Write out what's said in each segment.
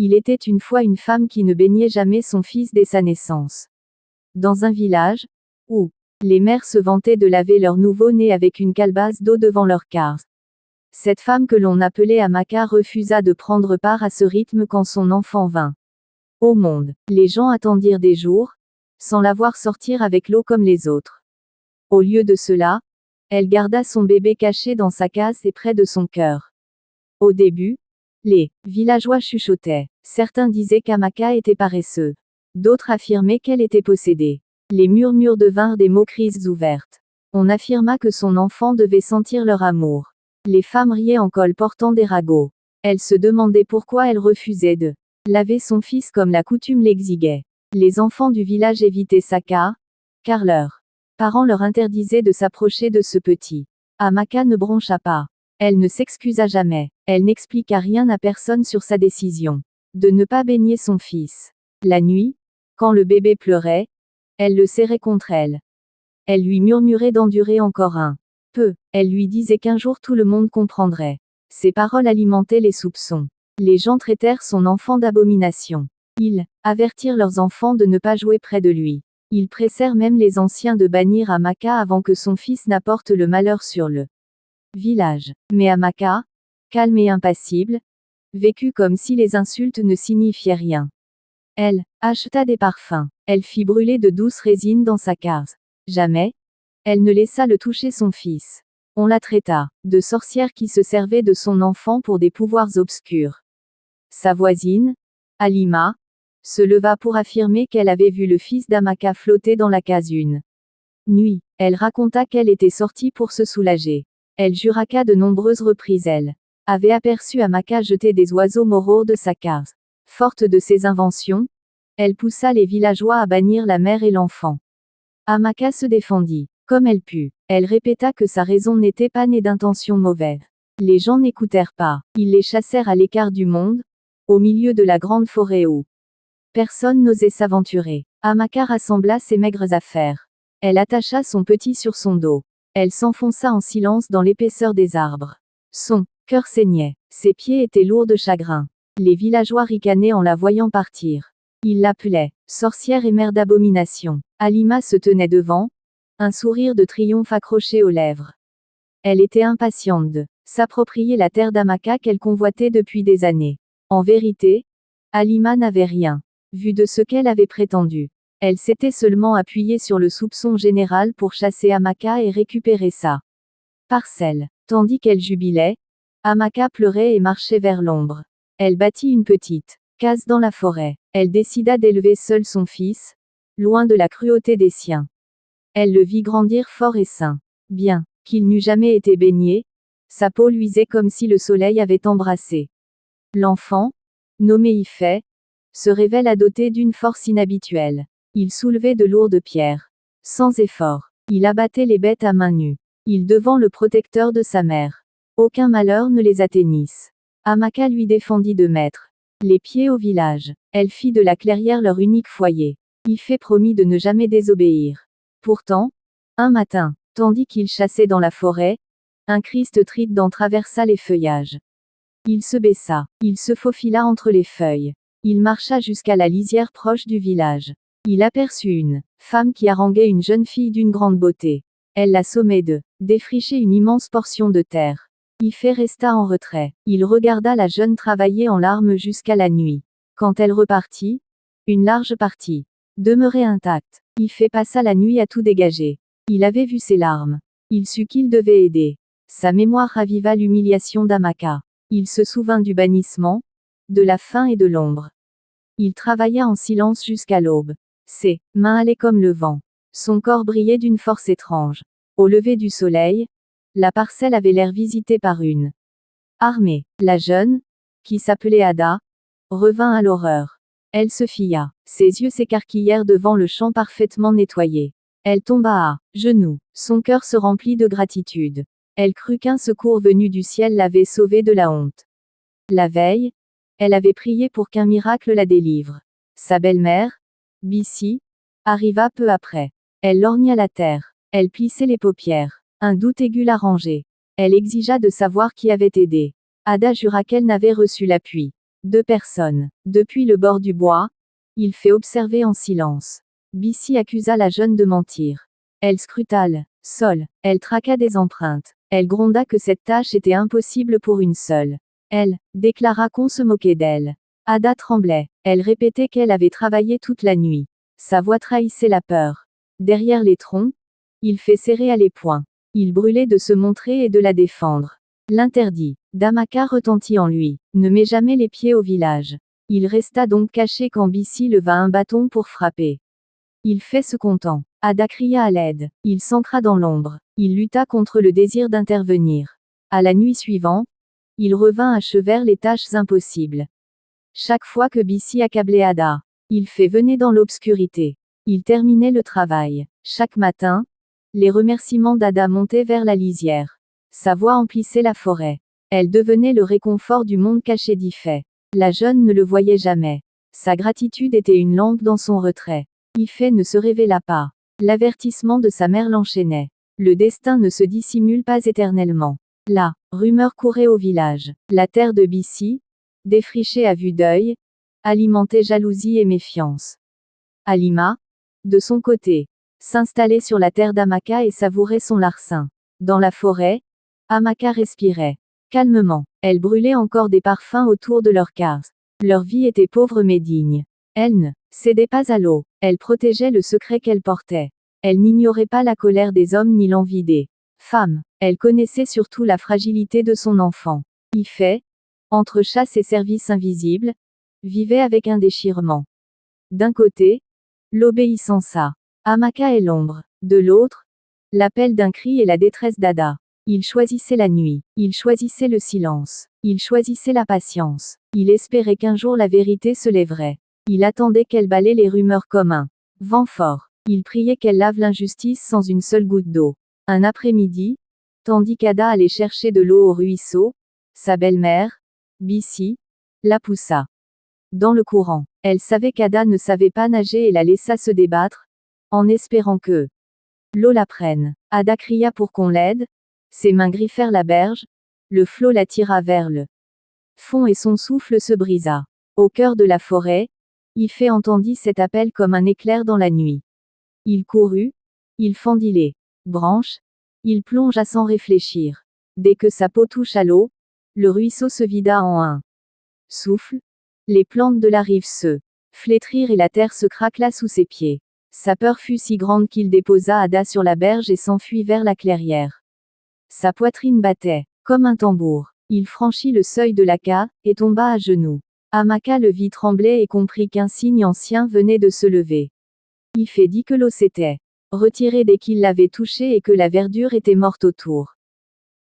Il était une fois une femme qui ne baignait jamais son fils dès sa naissance. Dans un village, où les mères se vantaient de laver leur nouveau-né avec une calebasse d'eau devant leur cars. Cette femme que l'on appelait Amaka refusa de prendre part à ce rythme quand son enfant vint au monde. Les gens attendirent des jours, sans la voir sortir avec l'eau comme les autres. Au lieu de cela, elle garda son bébé caché dans sa case et près de son cœur. Au début, les villageois chuchotaient. Certains disaient qu'Amaka était paresseux. D'autres affirmaient qu'elle était possédée. Les murmures devinrent des moqueries ouvertes. On affirma que son enfant devait sentir leur amour. Les femmes riaient en colportant des ragots. Elles se demandaient pourquoi elle refusait de laver son fils comme la coutume l'exigeait. Les enfants du village évitaient Saka, car leurs parents leur interdisaient de s'approcher de ce petit. Amaka ne broncha pas. Elle ne s'excusa jamais. Elle n'expliqua rien à personne sur sa décision de ne pas baigner son fils. La nuit, quand le bébé pleurait, elle le serrait contre elle. Elle lui murmurait d'endurer encore un peu. Elle lui disait qu'un jour tout le monde comprendrait. Ces paroles alimentaient les soupçons. Les gens traitèrent son enfant d'abomination. Ils avertirent leurs enfants de ne pas jouer près de lui. Ils pressèrent même les anciens de bannir Amaka avant que son fils n'apporte le malheur sur le village. Mais Amaka, calme et impassible, vécut comme si les insultes ne signifiaient rien. Elle acheta des parfums. Elle fit brûler de douces résines dans sa case. Jamais, elle ne laissa le toucher son fils. On la traita de sorcière qui se servait de son enfant pour des pouvoirs obscurs. Sa voisine, Halima, se leva pour affirmer qu'elle avait vu le fils d'Amaka flotter dans la case une nuit. Elle raconta qu'elle était sortie pour se soulager. Elle jura qu'à de nombreuses reprises elle avait aperçu Amaka jeter des oiseaux moraux de sa case. Forte de ses inventions, elle poussa les villageois à bannir la mère et l'enfant. Amaka se défendit, comme elle put. Elle répéta que sa raison n'était pas née d'intentions mauvaises. Les gens n'écoutèrent pas. Ils les chassèrent à l'écart du monde, au milieu de la grande forêt où personne n'osait s'aventurer. Amaka rassembla ses maigres affaires. Elle attacha son petit sur son dos. Elle s'enfonça en silence dans l'épaisseur des arbres. Son cœur saignait. Ses pieds étaient lourds de chagrin. Les villageois ricanaient en la voyant partir. Ils l'appelaient sorcière et mère d'abomination. Halima se tenait devant, un sourire de triomphe accroché aux lèvres. Elle était impatiente de s'approprier la terre d'Amaka qu'elle convoitait depuis des années. En vérité, Halima n'avait rien vu de ce qu'elle avait prétendu. Elle s'était seulement appuyée sur le soupçon général pour chasser Amaka et récupérer sa parcelle. Tandis qu'elle jubilait, Amaka pleurait et marchait vers l'ombre. Elle bâtit une petite case dans la forêt. Elle décida d'élever seule son fils, loin de la cruauté des siens. Elle le vit grandir fort et sain. Bien qu'il n'eût jamais été baigné, sa peau luisait comme si le soleil avait embrassé. L'enfant, nommé Ifé, se révéla doté d'une force inhabituelle. Il soulevait de lourdes pierres. Sans effort, il abattait les bêtes à main nue. Il devint le protecteur de sa mère. Aucun malheur ne les atteignisse. Amaka lui défendit de mettre les pieds au village. Elle fit de la clairière leur unique foyer. Ifé promit de ne jamais désobéir. Pourtant, un matin, tandis qu'il chassait dans la forêt, un Christ trident traversa les feuillages. Il se baissa. Il se faufila entre les feuilles. Il marcha jusqu'à la lisière proche du village. Il aperçut une femme qui haranguait une jeune fille d'une grande beauté. Elle la sommait de défricher une immense portion de terre. Ifé resta en retrait. Il regarda la jeune travailler en larmes jusqu'à la nuit. Quand elle repartit, une large partie demeurait intacte. Ifé passa la nuit à tout dégager. Il avait vu ses larmes. Il sut qu'il devait aider. Sa mémoire raviva l'humiliation d'Amaka. Il se souvint du bannissement, de la faim et de l'ombre. Il travailla en silence jusqu'à l'aube. Ses mains allaient comme le vent. Son corps brillait d'une force étrange. Au lever du soleil, la parcelle avait l'air visitée par une armée. La jeune, qui s'appelait Ada, revint à l'horreur. Elle se fia. Ses yeux s'écarquillèrent devant le champ parfaitement nettoyé. Elle tomba à genoux. Son cœur se remplit de gratitude. Elle crut qu'un secours venu du ciel l'avait sauvée de la honte. La veille, elle avait prié pour qu'un miracle la délivre. Sa belle-mère, Bissi, arriva peu après. Elle lorgna la terre. Elle plissait les paupières. Un doute aigu la rongeait. Elle exigea de savoir qui avait aidé. Ada jura qu'elle n'avait reçu l'appui 2 personnes. Depuis le bord du bois, il fait observer en silence. Bissy accusa la jeune de mentir. Elle scruta le sol. Elle traqua des empreintes. Elle gronda que cette tâche était impossible pour une seule. Elle déclara qu'on se moquait d'elle. Ada tremblait. Elle répétait qu'elle avait travaillé toute la nuit. Sa voix trahissait la peur. Derrière les troncs, il fait serrer à les poings. Il brûlait de se montrer et de la défendre. L'interdit d'Amaka retentit en lui. Ne mets jamais les pieds au village. Il resta donc caché quand Bissy leva un bâton pour frapper. Il fait ce content. Ada cria à l'aide. Il s'ancra dans l'ombre. Il lutta contre le désir d'intervenir. À la nuit suivante, il revint achever les tâches impossibles. Chaque fois que Bissy accablait Ada, il fait venir dans l'obscurité. Il terminait le travail. Chaque matin, les remerciements d'Ada montaient vers la lisière. Sa voix emplissait la forêt. Elle devenait le réconfort du monde caché d'Ifé. La jeune ne le voyait jamais. Sa gratitude était une lampe dans son retrait. Ifé ne se révéla pas. L'avertissement de sa mère l'enchaînait. Le destin ne se dissimule pas éternellement. La rumeur courait au village. La terre de Bissy, défrichée à vue d'œil, alimentait jalousie et méfiance. Halima, de son côté, s'installait sur la terre d'Amaka et savourait son larcin. Dans la forêt, Amaka respirait calmement. Elle brûlait encore des parfums autour de leur case. Leur vie était pauvre mais digne. Elle ne cédait pas à l'eau. Elle protégeait le secret qu'elle portait. Elle n'ignorait pas la colère des hommes ni l'envie des femmes. Elle connaissait surtout la fragilité de son enfant. Ifé, entre chasse et service invisible, vivait avec un déchirement. D'un côté, l'obéissance à Amaka et l'ombre. De l'autre, l'appel d'un cri et la détresse d'Ada. Il choisissait la nuit. Il choisissait le silence. Il choisissait la patience. Il espérait qu'un jour la vérité se lèverait. Il attendait qu'elle balaie les rumeurs comme un vent fort. Il priait qu'elle lave l'injustice sans une seule goutte d'eau. Un après-midi, tandis qu'Ada allait chercher de l'eau au ruisseau, sa belle-mère, Bissy, la poussa dans le courant. Elle savait qu'Ada ne savait pas nager et la laissa se débattre, en espérant que l'eau la prenne. Ada cria pour qu'on l'aide. Ses mains griffèrent la berge. Le flot la tira vers le fond et son souffle se brisa. Au cœur de la forêt, Ifé entendit cet appel comme un éclair dans la nuit. Il courut, il fendit les branches, il plongea sans réfléchir. Dès que sa peau touche à l'eau, le ruisseau se vida en un souffle. Les plantes de la rive se flétrirent et la terre se craquela sous ses pieds. Sa peur fut si grande qu'il déposa Ada sur la berge et s'enfuit vers la clairière. Sa poitrine battait comme un tambour. Il franchit le seuil de la cave et tomba à genoux. Amaka le vit trembler et comprit qu'un signe ancien venait de se lever. Ifé dit que l'eau s'était retirée dès qu'il l'avait touchée et que la verdure était morte autour.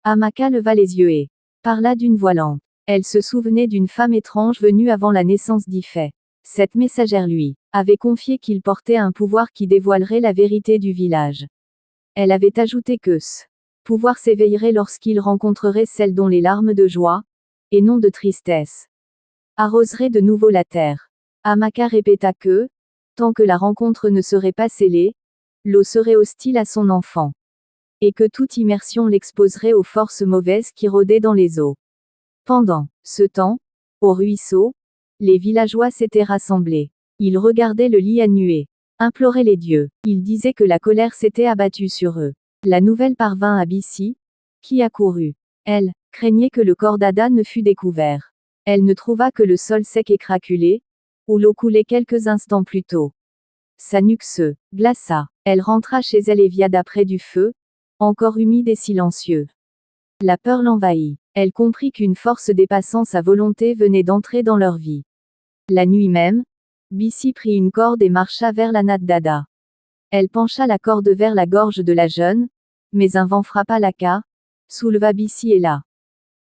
Amaka leva les yeux et parla d'une voix lente. Elle se souvenait d'une femme étrange venue avant la naissance d'Ifé. Cette messagère lui avait confié qu'il portait un pouvoir qui dévoilerait la vérité du village. Elle avait ajouté que ce pouvoir s'éveillerait lorsqu'il rencontrerait celle dont les larmes de joie, et non de tristesse, arroseraient de nouveau la terre. Amaka répéta que, tant que la rencontre ne serait pas scellée, l'eau serait hostile à son enfant. Et que toute immersion l'exposerait aux forces mauvaises qui rôdaient dans les eaux. Pendant ce temps, au ruisseau, les villageois s'étaient rassemblés. Ils regardaient le lit à nuée, imploraient les dieux. Ils disaient que la colère s'était abattue sur eux. La nouvelle parvint à Bissy, qui accourut. Elle craignait que le corps d'Ada ne fût découvert. Elle ne trouva que le sol sec et craquelé, où l'eau coulait quelques instants plus tôt. Sa nuque se glaça. Elle rentra chez elle et via d'après du feu, encore humide et silencieux. La peur l'envahit. Elle comprit qu'une force dépassant sa volonté venait d'entrer dans leur vie. La nuit même, Bissy prit une corde et marcha vers la natte d'Ada. Elle pencha la corde vers la gorge de la jeune, mais un vent frappa la cave, souleva Bissy et la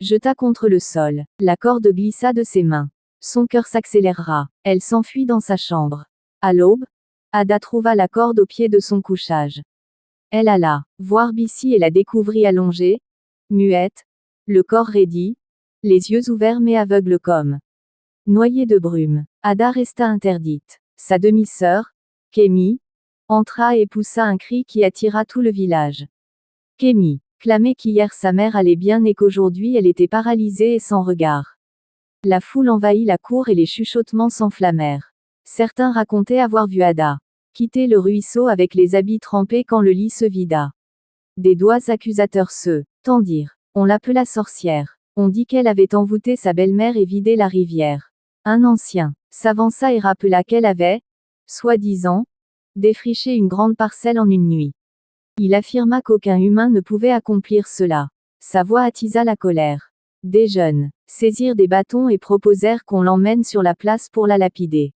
jeta contre le sol. La corde glissa de ses mains. Son cœur s'accéléra. Elle s'enfuit dans sa chambre. À l'aube, Ada trouva la corde au pied de son couchage. Elle alla voir Bissy et la découvrit allongée, muette, le corps raidi, les yeux ouverts mais aveugles comme noyée de brume. Ada resta interdite. Sa demi-sœur, Kémi, entra et poussa un cri qui attira tout le village. Kémi clamait qu'hier sa mère allait bien et qu'aujourd'hui elle était paralysée et sans regard. La foule envahit la cour et les chuchotements s'enflammèrent. Certains racontaient avoir vu Ada quitter le ruisseau avec les habits trempés quand le lit se vida. Des doigts accusateurs se tendirent. On l'appela sorcière. On dit qu'elle avait envoûté sa belle-mère et vidé la rivière. Un ancien s'avança et rappela qu'elle avait, soi-disant, défriché une grande parcelle en une nuit. Il affirma qu'aucun humain ne pouvait accomplir cela. Sa voix attisa la colère. Des jeunes saisirent des bâtons et proposèrent qu'on l'emmène sur la place pour la lapider.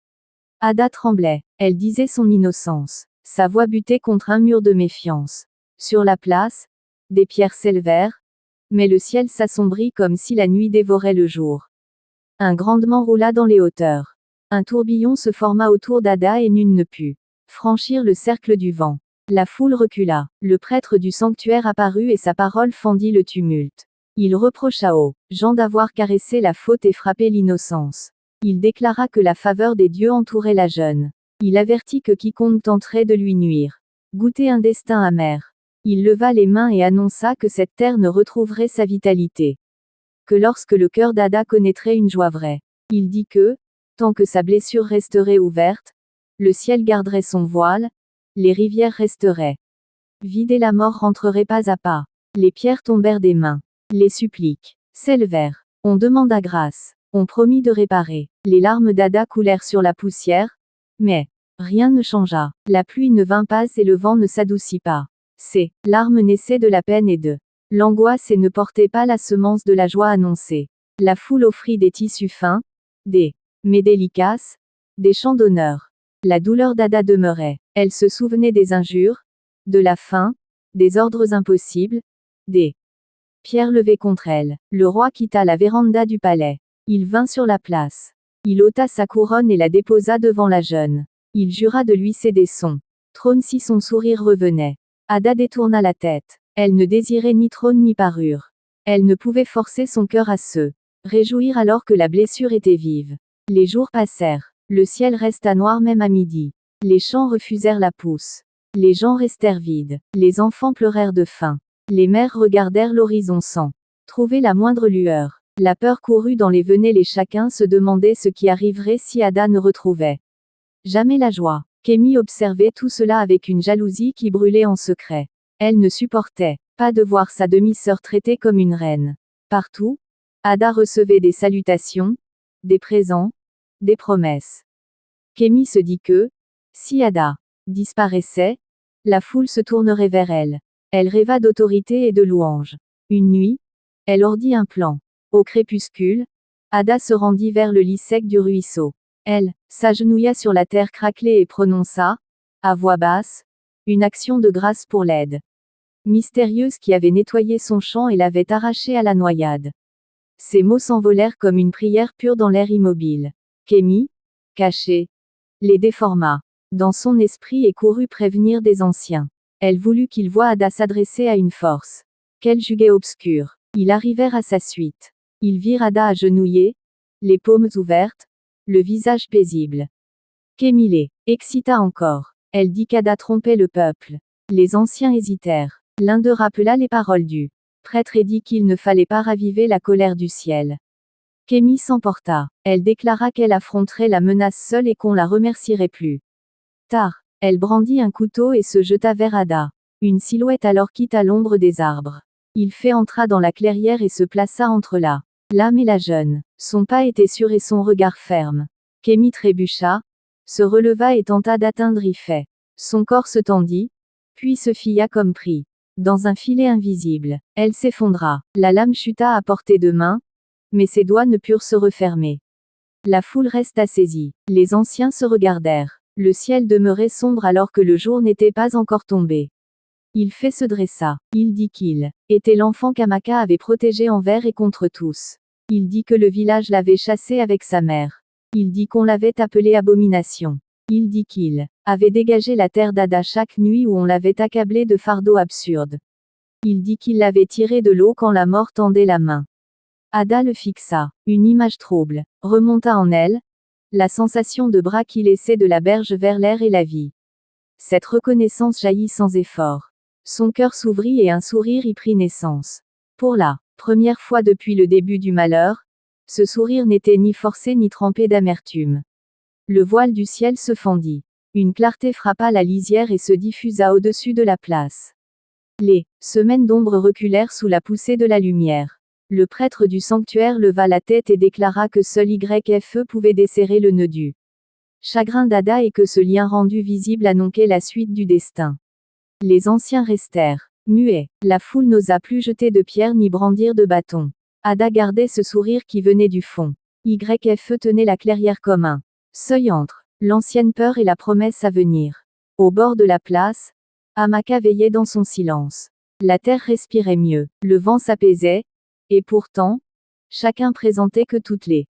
Ada tremblait. Elle disait son innocence. Sa voix butait contre un mur de méfiance. Sur la place, des pierres s'élevèrent, mais le ciel s'assombrit comme si la nuit dévorait le jour. Un grondement roula dans les hauteurs. Un tourbillon se forma autour d'Ada et nul ne put franchir le cercle du vent. La foule recula. Le prêtre du sanctuaire apparut et sa parole fendit le tumulte. Il reprocha aux gens d'avoir caressé la faute et frappé l'innocence. Il déclara que la faveur des dieux entourait la jeune. Il avertit que quiconque tenterait de lui nuire goûtait un destin amer. Il leva les mains et annonça que cette terre ne retrouverait sa vitalité que lorsque le cœur d'Ada connaîtrait une joie vraie. Il dit que, tant que sa blessure resterait ouverte, le ciel garderait son voile, les rivières resteraient vides et la mort rentrerait pas à pas. Les pierres tombèrent des mains. Les suppliques s'élevèrent. On demanda grâce. On promit de réparer. Les larmes d'Ada coulèrent sur la poussière, mais rien ne changea. La pluie ne vint pas et le vent ne s'adoucit pas. Ces larmes naissaient de la peine et de l'angoisse et ne portaient pas la semence de la joie annoncée. La foule offrit des tissus fins, des mais délicats, des chants d'honneur. La douleur d'Ada demeurait. Elle se souvenait des injures, de la faim, des ordres impossibles, des pierres levées contre elle. Le roi quitta la véranda du palais. Il vint sur la place. Il ôta sa couronne et la déposa devant la jeune. Il jura de lui céder son trône si son sourire revenait. Ada détourna la tête. Elle ne désirait ni trône ni parure. Elle ne pouvait forcer son cœur à se réjouir alors que la blessure était vive. Les jours passèrent. Le ciel resta noir même à midi. Les champs refusèrent la pousse. Les gens restèrent vides. Les enfants pleurèrent de faim. Les mères regardèrent l'horizon sans trouver la moindre lueur. La peur courut dans les venelles et chacun se demandait ce qui arriverait si Ada ne retrouvait jamais la joie. Kémie observait tout cela avec une jalousie qui brûlait en secret. Elle ne supportait pas de voir sa demi-sœur traitée comme une reine. Partout, Ada recevait des salutations, des présents, des promesses. Kémie se dit que, si Ada disparaissait, la foule se tournerait vers elle. Elle rêva d'autorité et de louanges. Une nuit, elle ordit un plan. Au crépuscule, Ada se rendit vers le lit sec du ruisseau. Elle s'agenouilla sur la terre craquelée et prononça, à voix basse, une action de grâce pour l'aide mystérieuse qui avait nettoyé son champ et l'avait arraché à la noyade. Ces mots s'envolèrent comme une prière pure dans l'air immobile. Kémie, cachée, les déforma dans son esprit et courut prévenir des anciens. Elle voulut qu'ils voient Ada s'adresser à une force qu'elle jugeait obscure. Ils arrivèrent à sa suite. Ils virent Ada agenouillée, les paumes ouvertes, le visage paisible. Kémie les excita encore. Elle dit qu'Ada trompait le peuple. Les anciens hésitèrent. L'un d'eux rappela les paroles du prêtre et dit qu'il ne fallait pas raviver la colère du ciel. Kémie s'emporta. Elle déclara qu'elle affronterait la menace seule et qu'on la remercierait plus tard. Elle brandit un couteau et se jeta vers Ada. Une silhouette alors quitta l'ombre des arbres. Il entra dans la clairière et se plaça entre l'âme et la jeune. Son pas était sûr et son regard ferme. Kémie trébucha, se releva et tenta d'atteindre Ifet. Son corps se tendit, puis se fia comme pris dans un filet invisible. Elle s'effondra. La lame chuta à portée de main, mais ses doigts ne purent se refermer. La foule resta saisie. Les anciens se regardèrent. Le ciel demeurait sombre alors que le jour n'était pas encore tombé. Ifet se dressa. Il dit qu'il était l'enfant qu'Amaka avait protégé envers et contre tous. Il dit que le village l'avait chassé avec sa mère. Il dit qu'on l'avait appelé abomination. Il dit qu'il avait dégagé la terre d'Ada chaque nuit où on l'avait accablé de fardeaux absurdes. Il dit qu'il l'avait tiré de l'eau quand la mort tendait la main. Ada le fixa. Une image trouble remonta en elle, la sensation de bras qui laissait de la berge vers l'air et la vie. Cette reconnaissance jaillit sans effort. Son cœur s'ouvrit et un sourire y prit naissance. Pour la première fois depuis le début du malheur, Ce sourire n'était ni forcé ni trempé d'amertume. Le voile du ciel se fendit. Une clarté frappa la lisière et se diffusa au-dessus de la place. Les semaines d'ombre reculèrent sous la poussée de la lumière. Le prêtre du sanctuaire leva la tête et déclara que seul YFE pouvait desserrer le nœud du chagrin d'Ada et que ce lien rendu visible annonçait la suite du destin. Les anciens restèrent muets. La foule n'osa plus jeter de pierres ni brandir de bâtons. Ada gardait ce sourire qui venait du fond. YFE tenait la clairière comme un seuil entre l'ancienne peur et la promesse à venir. Au bord de la place, Amaka veillait dans son silence. La terre respirait mieux, le vent s'apaisait, et pourtant, chacun présentait que toutes les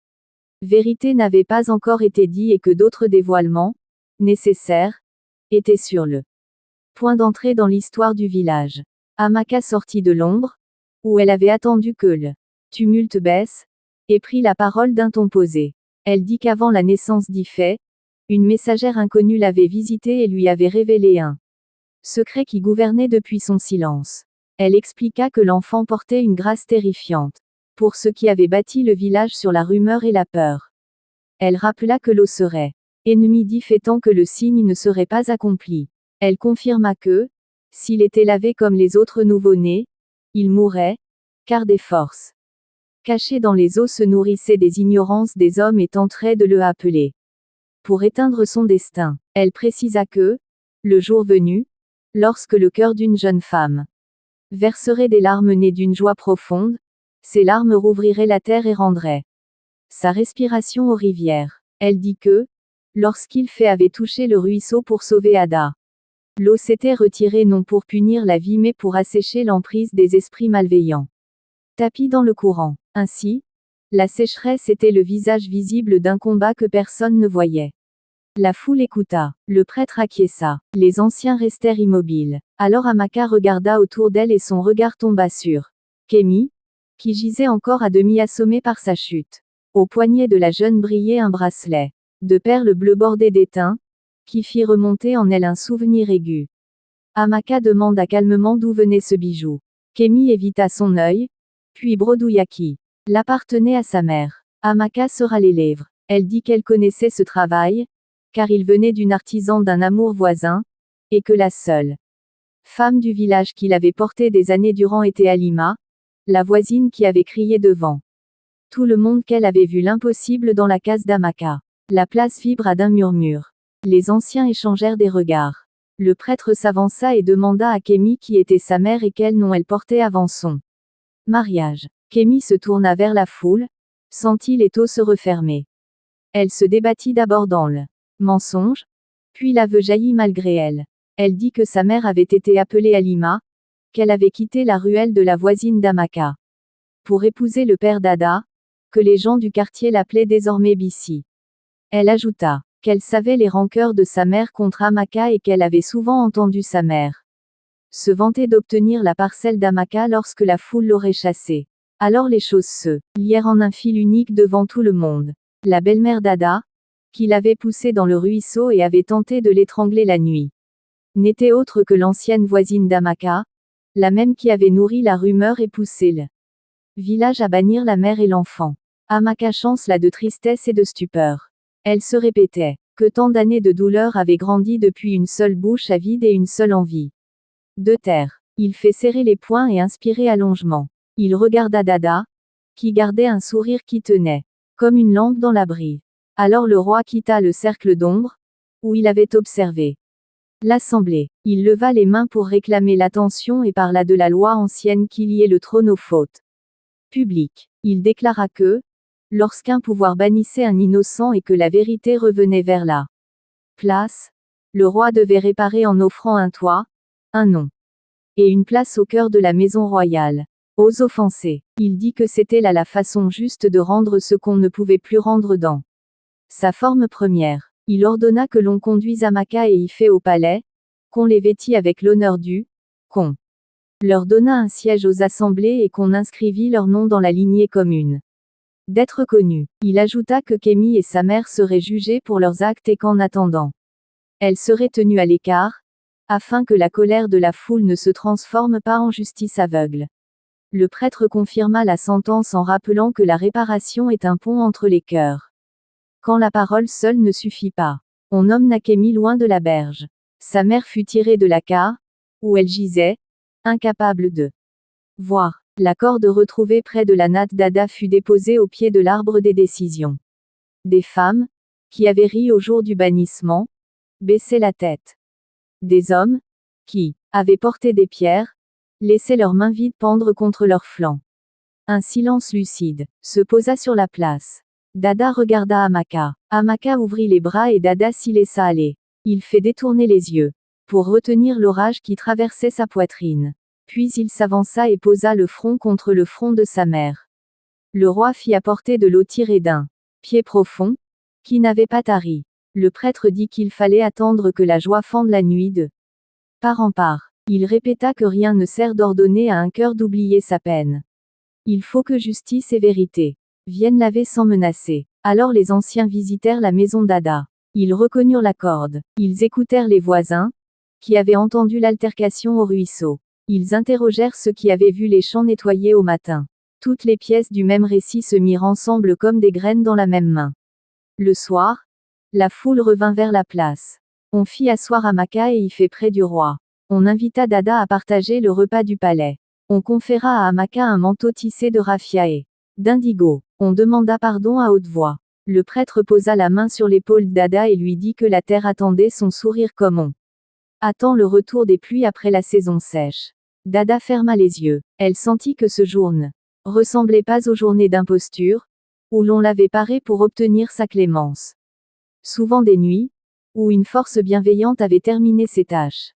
vérités n'avaient pas encore été dites et que d'autres dévoilements, nécessaires, étaient sur le point d'entrer dans l'histoire du village. Amaka sortit de l'ombre, où elle avait attendu que le tumulte baisse, et prit la parole d'un ton posé. Elle dit qu'avant la naissance d'Ifé, une messagère inconnue l'avait visité et lui avait révélé un secret qui gouvernait depuis son silence. Elle expliqua que l'enfant portait une grâce terrifiante pour ceux qui avaient bâti le village sur la rumeur et la peur. Elle rappela que l'eau serait ennemie d'Ifé tant que le signe ne serait pas accompli. Elle confirma que, s'il était lavé comme les autres nouveau-nés, il mourrait, car des forces cachées dans les eaux se nourrissaient des ignorances des hommes et tenteraient de le appeler pour éteindre son destin. Elle précisa que, le jour venu, lorsque le cœur d'une jeune femme verserait des larmes nées d'une joie profonde, ces larmes rouvriraient la terre et rendraient sa respiration aux rivières. Elle dit que, lorsqu'Ilfé avait touché le ruisseau pour sauver Ada, l'eau s'était retirée non pour punir la vie mais pour assécher l'emprise des esprits malveillants tapis dans le courant. Ainsi, la sécheresse était le visage visible d'un combat que personne ne voyait. La foule écouta. Le prêtre acquiesça. Les anciens restèrent immobiles. Alors Amaka regarda autour d'elle et son regard tomba sur Kémi, qui gisait encore à demi assommé par sa chute. Au poignet de la jeune brillait un bracelet de perles bleues bordé d'étain, qui fit remonter en elle un souvenir aigu. Amaka demanda calmement d'où venait ce bijou. Kémi évita son œil, puis bredouilla qui l'appartenait à sa mère. Amaka serra les lèvres. Elle dit qu'elle connaissait ce travail, car il venait d'une artisan d'un amour voisin, et que la seule femme du village qui l'avait porté des années durant était Halima, la voisine qui avait crié devant tout le monde qu'elle avait vu l'impossible dans la case d'Amaka. La place vibra d'un murmure. Les anciens échangèrent des regards. Le prêtre s'avança et demanda à Kémi qui était sa mère et quel nom elle portait avant son mariage. Kémi se tourna vers la foule, sentit l'étau se refermer. Elle se débattit d'abord dans le mensonge, puis l'aveu jaillit malgré elle. Elle dit que sa mère avait été appelée Halima, qu'elle avait quitté la ruelle de la voisine d'Amaka pour épouser le père d'Ada, que les gens du quartier l'appelaient désormais Bissi. Elle ajouta qu'elle savait les rancœurs de sa mère contre Amaka et qu'elle avait souvent entendu sa mère se vanter d'obtenir la parcelle d'Amaka lorsque la foule l'aurait chassée. Alors les choses se lièrent en un fil unique devant tout le monde. La belle-mère d'Ada, qui l'avait poussée dans le ruisseau et avait tenté de l'étrangler la nuit, n'était autre que l'ancienne voisine d'Amaka, la même qui avait nourri la rumeur et poussé le village à bannir la mère et l'enfant. Amaka chancela de tristesse et de stupeur. Elle se répétait que tant d'années de douleur avaient grandi depuis une seule bouche avide et une seule envie de taire. Il fait serrer les poings et inspirer allongement. Il regarda Dada, qui gardait un sourire qui tenait comme une lampe dans l'abri. Alors le roi quitta le cercle d'ombre, où il avait observé l'assemblée. Il leva les mains pour réclamer l'attention et parla de la loi ancienne qui liait le trône aux fautes publiques. Il déclara que, lorsqu'un pouvoir bannissait un innocent et que la vérité revenait vers la place, le roi devait réparer en offrant un toit, un nom et une place au cœur de la maison royale. Aux offensés, il dit que c'était là la façon juste de rendre ce qu'on ne pouvait plus rendre dans sa forme première. Il ordonna que l'on conduise Amaka et Ifé au palais, qu'on les vêtît avec l'honneur dû, qu'on leur donna un siège aux assemblées et qu'on inscrivit leur nom dans la lignée commune d'être connus. Il ajouta que Kémi et sa mère seraient jugés pour leurs actes et qu'en attendant, elle serait tenue à l'écart, afin que la colère de la foule ne se transforme pas en justice aveugle. Le prêtre confirma la sentence en rappelant que la réparation est un pont entre les cœurs. Quand la parole seule ne suffit pas, on nomme Nakemi loin de la berge. Sa mère fut tirée de la care, où elle gisait, incapable de voir. La corde retrouvée près de la natte d'Ada fut déposée au pied de l'arbre des décisions. Des femmes, qui avaient ri au jour du bannissement, baissaient la tête. Des hommes, qui avaient porté des pierres, laissaient leurs mains vides pendre contre leurs flancs. Un silence lucide se posa sur la place. Dada regarda Amaka. Amaka ouvrit les bras et Dada s'y laissa aller. Il fait détourner les yeux, pour retenir l'orage qui traversait sa poitrine. Puis il s'avança et posa le front contre le front de sa mère. Le roi fit apporter de l'eau tirée d'un pied profond, qui n'avait pas tari. Le prêtre dit qu'il fallait attendre que la joie fende la nuit de part en part. Il répéta que rien ne sert d'ordonner à un cœur d'oublier sa peine. Il faut que justice et vérité viennent laver sans menacer. Alors les anciens visitèrent la maison d'Ada. Ils reconnurent la corde. Ils écoutèrent les voisins, qui avaient entendu l'altercation au ruisseau. Ils interrogèrent ceux qui avaient vu les champs nettoyés au matin. Toutes les pièces du même récit se mirent ensemble comme des graines dans la même main. Le soir, la foule revint vers la place. On fit asseoir Amaka et y fait près du roi. On invita Dada à partager le repas du palais. On conféra à Amaka un manteau tissé de raffia et d'indigo. On demanda pardon à haute voix. Le prêtre posa la main sur l'épaule d'Ada et lui dit que la terre attendait son sourire comme on attend le retour des pluies après la saison sèche. Dada ferma les yeux. Elle sentit que ce jour ne ressemblait pas aux journées d'imposture, où l'on l'avait paré pour obtenir sa clémence. Souvent des nuits, où une force bienveillante avait terminé ses tâches.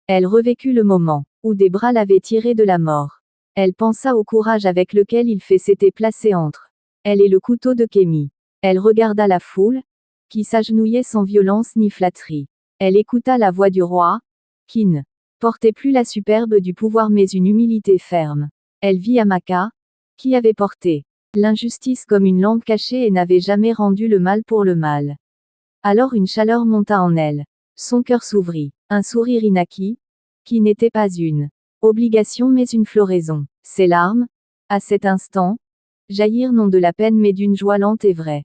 Elle revécut le moment, où des bras l'avaient tiré de la mort. Elle pensa au courage avec lequel il s'était placé entre elle et le couteau de Kémy. Elle regarda la foule, qui s'agenouillait sans violence ni flatterie. Elle écouta la voix du roi, qui ne portait plus la superbe du pouvoir mais une humilité ferme. Elle vit Amaka, qui avait porté l'injustice comme une lampe cachée et n'avait jamais rendu le mal pour le mal. Alors une chaleur monta en elle. Son cœur s'ouvrit. Un sourire inacquis, qui n'était pas une obligation mais une floraison. Ses larmes, à cet instant, jaillirent non de la peine mais d'une joie lente et vraie.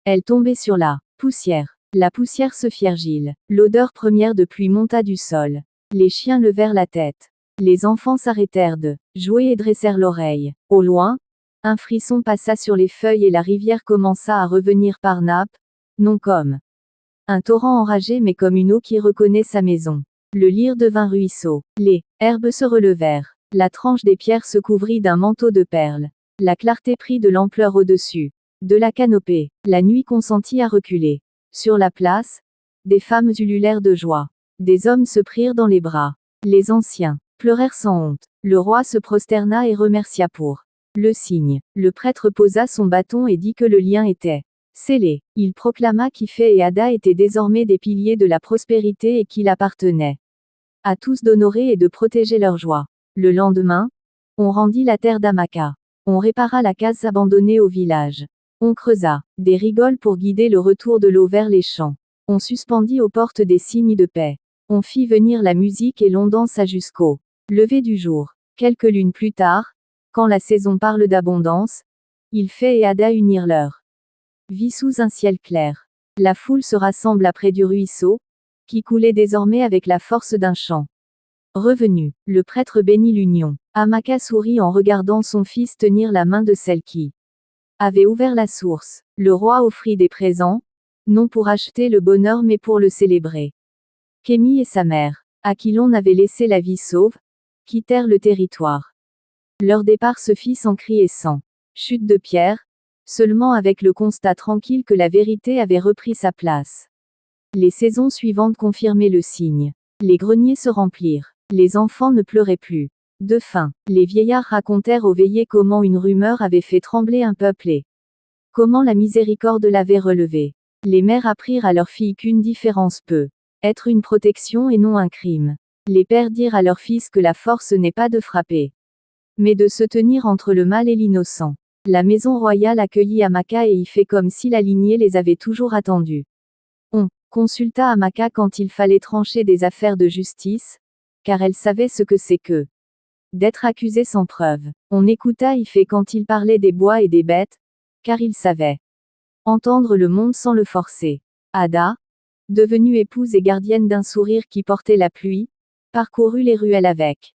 Elle tombait sur la poussière. La poussière se fit argile. L'odeur première de pluie monta du sol. Les chiens levèrent la tête. Les enfants s'arrêtèrent de jouer et dressèrent l'oreille. Au loin, un frisson passa sur les feuilles et la rivière commença à revenir par nappes, non comme un torrent enragé mais comme une eau qui reconnaît sa maison. Le lyre devint ruisseau. Les herbes se relevèrent. La tranche des pierres se couvrit d'un manteau de perles. La clarté prit de l'ampleur au-dessus de la canopée. La nuit consentit à reculer. Sur la place, des femmes ululèrent de joie. Des hommes se prirent dans les bras. Les anciens pleurèrent sans honte. Le roi se prosterna et remercia pour le signe. Le prêtre posa son bâton et dit que le lien était scellé. Il proclama qu'Ifé et Ada étaient désormais des piliers de la prospérité et qu'il appartenait à tous d'honorer et de protéger leur joie. Le lendemain, on rendit la terre d'Amaka. On répara la case abandonnée au village. On creusa des rigoles pour guider le retour de l'eau vers les champs. On suspendit aux portes des signes de paix. On fit venir la musique et l'on dansa jusqu'au lever du jour. Quelques lunes plus tard, quand la saison parle d'abondance, Ifé et Ada unirent leur vie sous un ciel clair. La foule se rassemble près du ruisseau, qui coulait désormais avec la force d'un chant. Revenu, le prêtre bénit l'union. Amaka sourit en regardant son fils tenir la main de celle qui avait ouvert la source. Le roi offrit des présents, non pour acheter le bonheur mais pour le célébrer. Kémy et sa mère, à qui l'on avait laissé la vie sauve, quittèrent le territoire. Leur départ se fit sans cri et sans chute de pierre, seulement avec le constat tranquille que la vérité avait repris sa place. Les saisons suivantes confirmaient le signe. Les greniers se remplirent. Les enfants ne pleuraient plus de faim. Les vieillards racontèrent aux veillées comment une rumeur avait fait trembler un peuple et comment la miséricorde l'avait relevé. Les mères apprirent à leurs filles qu'une différence peut être une protection et non un crime. Les pères dirent à leurs fils que la force n'est pas de frapper, mais de se tenir entre le mal et l'innocent. La maison royale accueillit Amaka et y fait comme si la lignée les avait toujours attendus. On consulta Amaka quand il fallait trancher des affaires de justice, car elle savait ce que c'est que d'être accusé sans preuve. On écouta Ifé quand il parlait des bois et des bêtes, car il savait entendre le monde sans le forcer. Ada, devenue épouse et gardienne d'un sourire qui portait la pluie, parcourut les ruelles avec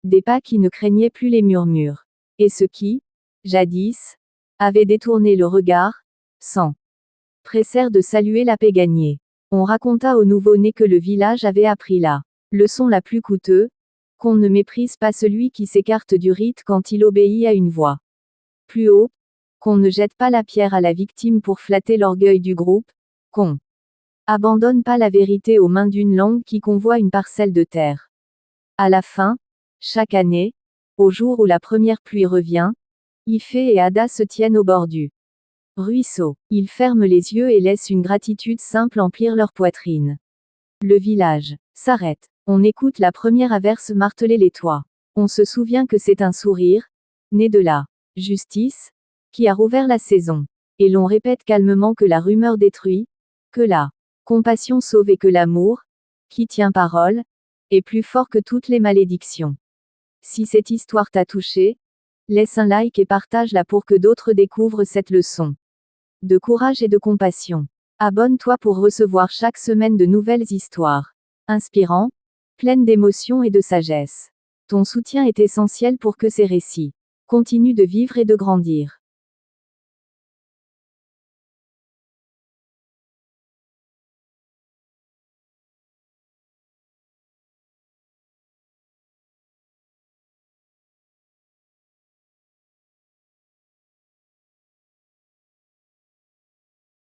des pas qui ne craignaient plus les murmures. Et ceux qui, jadis, avaient détourné le regard, s'empressèrent de saluer la paix gagnée. On raconta au nouveau-né que le village avait appris la leçon la plus coûteuse, qu'on ne méprise pas celui qui s'écarte du rite quand il obéit à une voix plus haut, qu'on ne jette pas la pierre à la victime pour flatter l'orgueil du groupe, qu'on abandonne pas la vérité aux mains d'une langue qui convoie une parcelle de terre. À la fin, chaque année, au jour où la première pluie revient, Ifé et Ada se tiennent au bord du ruisseau. Ils ferment les yeux et laissent une gratitude simple emplir leur poitrine. Le village s'arrête. On écoute la première averse marteler les toits. On se souvient que c'est un sourire, né de la justice, qui a rouvert la saison. Et l'on répète calmement que la rumeur détruit, que la compassion sauve et que l'amour, qui tient parole, est plus fort que toutes les malédictions. Si cette histoire t'a touché, laisse un like et partage-la pour que d'autres découvrent cette leçon de courage et de compassion. Abonne-toi pour recevoir chaque semaine de nouvelles histoires inspirantes, pleines d'émotion et de sagesse. Ton soutien est essentiel pour que ces récits continuent de vivre et de grandir.